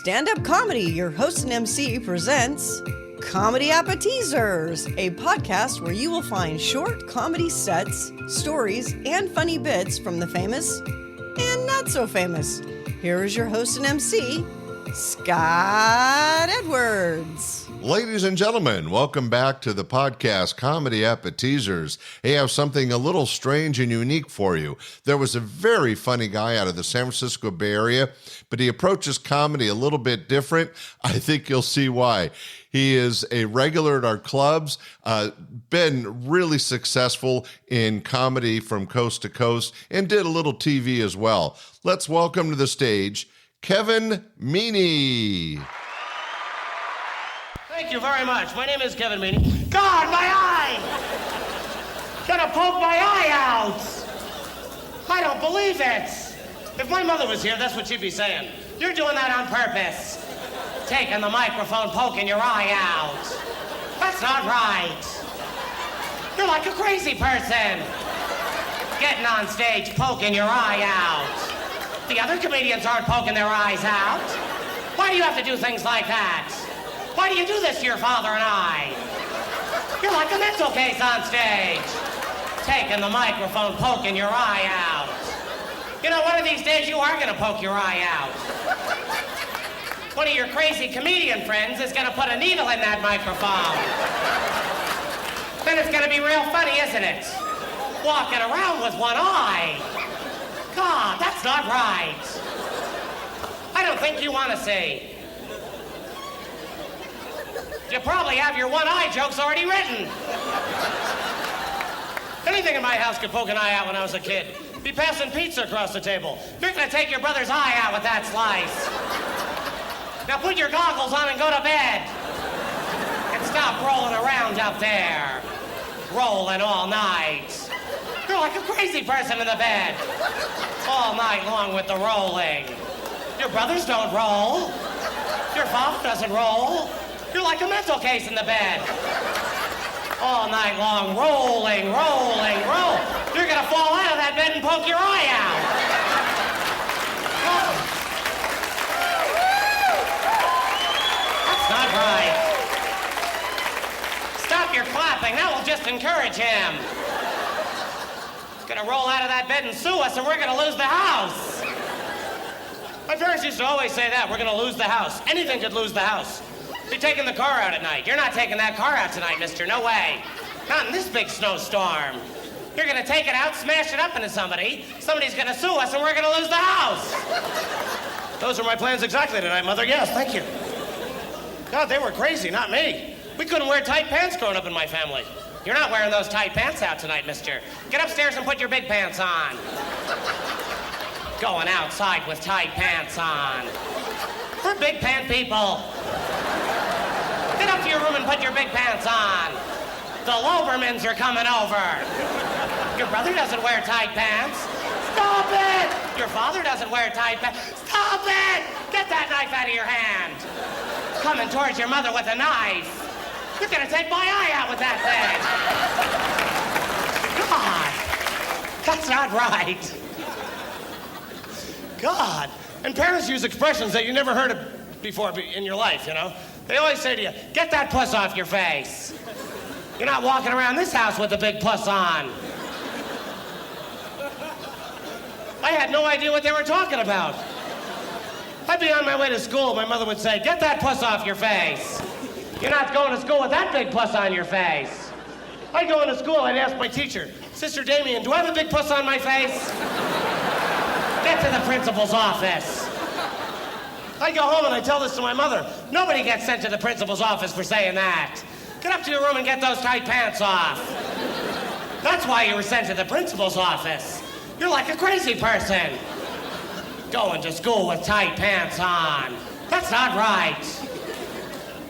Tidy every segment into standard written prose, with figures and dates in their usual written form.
Stand-Up Comedy, your host and MC, presents Comedy Appetizers, a podcast where you will find short comedy sets, stories, and funny bits from the famous and not so famous. Here is your host and MC, Scott Edwards. Ladies and gentlemen, welcome back to the podcast, Comedy Appetizers. I have something a little strange and unique for you. There was a very funny guy out of the San Francisco Bay Area, but he approaches comedy a little bit different. I think you'll see why. He is a regular at our clubs, been really successful in comedy from coast to coast, and did a little TV as well. Let's welcome to the stage, Kevin Meany. Thank you very much. My name is Kevin Meany. God, my eye! Gonna poke my eye out! I don't believe it! If my mother was here, that's what she'd be saying. You're doing that on purpose. Taking the microphone, poking your eye out. That's not right. You're like a crazy person. Getting on stage, poking your eye out. The other comedians aren't poking their eyes out. Why do you have to do things like that? Why do you do this to your father and I? You're like a mental case on stage. Taking the microphone, poking your eye out. You know, one of these days you are gonna poke your eye out. One of your crazy comedian friends is gonna put a needle in that microphone. Then it's gonna be real funny, isn't it? Walking around with one eye. God, that's not right. I don't think you wanna see. You probably have your one-eye jokes already written. Anything in my house could poke an eye out when I was a kid. Be passing pizza across the table. You're gonna take your brother's eye out with that slice. Now put your goggles on and go to bed. And stop rolling around up there. Rolling all night. You're like a crazy person in the bed. All night long with the rolling. Your brothers don't roll. Your father doesn't roll. You're like a mental case in the bed. All night long, rolling, rolling, roll. You're gonna fall out of that bed and poke your eye out. Oh. That's not right. Stop your clapping. That will just encourage him. He's gonna roll out of that bed and sue us, and we're gonna lose the house. My parents used to always say that. We're gonna lose the house. Anything could lose the house. You're taking the car out at night. You're not taking that car out tonight, mister. No way. Not in this big snowstorm. You're gonna take it out, smash it up into somebody. Somebody's gonna sue us, and we're gonna lose the house. Those are my plans exactly tonight, Mother. Yes, thank you. God, they were crazy, not me. We couldn't wear tight pants growing up in my family. You're not wearing those tight pants out tonight, mister. Get upstairs and put your big pants on. Going outside with tight pants on. We're big pant people. Get up to your room and put your big pants on. The Lobermans are coming over. Your brother doesn't wear tight pants. Stop it! Your father doesn't wear tight pants. Stop it! Get that knife out of your hand. Coming towards your mother with a knife. You're gonna take my eye out with that thing. God, that's not right. God, and parents use expressions that you never heard of before in your life, you know? They always say to you, get that puss off your face. You're not walking around this house with a big puss on. I had no idea what they were talking about. I'd be on my way to school, my mother would say, get that puss off your face. You're not going to school with that big puss on your face. I'd go into school, I'd ask my teacher, Sister Damien, do I have a big puss on my face? Get to the principal's office. I go home and I tell this to my mother. Nobody gets sent to the principal's office for saying that. Get up to your room and get those tight pants off. That's why you were sent to the principal's office. You're like a crazy person. Going to school with tight pants on. That's not right.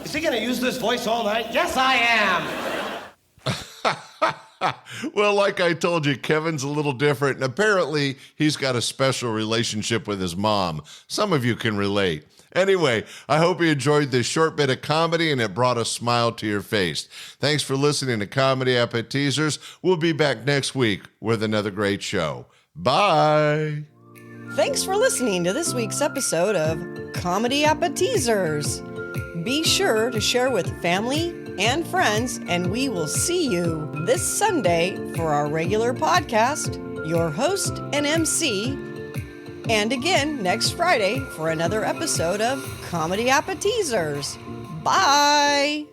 Is he gonna use this voice all night? Yes, I am. Well, like I told you, Kevin's a little different, and apparently he's got a special relationship with his mom. Some of you can relate. Anyway, I hope you enjoyed this short bit of comedy and it brought a smile to your face. Thanks for listening to Comedy Appetizers. We'll be back next week with another great show. Bye. Thanks for listening to this week's episode of Comedy Appetizers. Be sure to share with family and friends, and we will see you this Sunday for our regular podcast, your host and MC, and again next Friday for another episode of Comedy Appetizers. Bye!